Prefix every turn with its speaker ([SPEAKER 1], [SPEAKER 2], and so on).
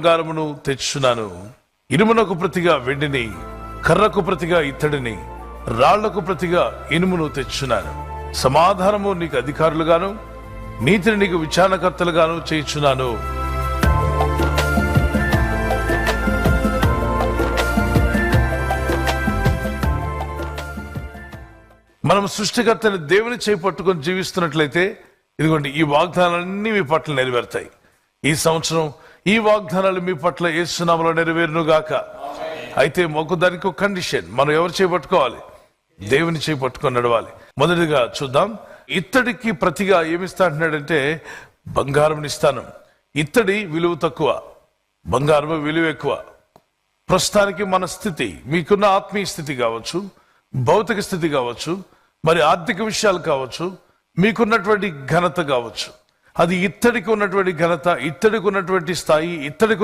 [SPEAKER 1] బంగారమును తెచ్చున్నాను. ఇనుమునకు ప్రతిగా వెండిని, కర్రకు ప్రతిగా ఇత్తడిని, రాళ్లకు ప్రతిగా ఇనుమును తెచ్చున్నాను. సమాధానము నీకు అధికారులుగాను, నీతిని నీకు విచారణకర్తలుగాను చేయుచున్నాను. మనం సృష్టికర్తని దేవుని చేయి పట్టుకొని జీవిస్తున్నట్లయితే ఇదిగోండి, ఈ వాగ్దానాలన్నీ మీ పట్ల నెరవేరుతాయి. ఈ సంవత్సరం ఈ వాగ్దానాలు మీ పట్ల యేసు నామములో నెరవేరును గాక. అయితే దానికి ఒక కండిషన్, మనం ఎవరు చేపట్టుకోవాలి? దేవుని చేయి పట్టుకొని నడవాలి. మొదటిగా చూద్దాం, ఇత్తడికి ప్రతిగా ఏమిస్తా అంటున్నాడంటే బంగారం ఇస్తాను. ఇత్తడి విలువ తక్కువ, బంగారం విలువ ఎక్కువ. ప్రస్తుతానికి మన స్థితి, మీకున్న ఆత్మీయ స్థితి కావచ్చు, భౌతిక స్థితి కావచ్చు, మరి ఆర్థిక విషయాలు కావచ్చు, మీకున్నటువంటి ఘనత కావచ్చు, అది ఇత్తడికి ఉన్నటువంటి ఘనత, ఇత్తడికి ఉన్నటువంటి స్థాయి, ఇత్తడికి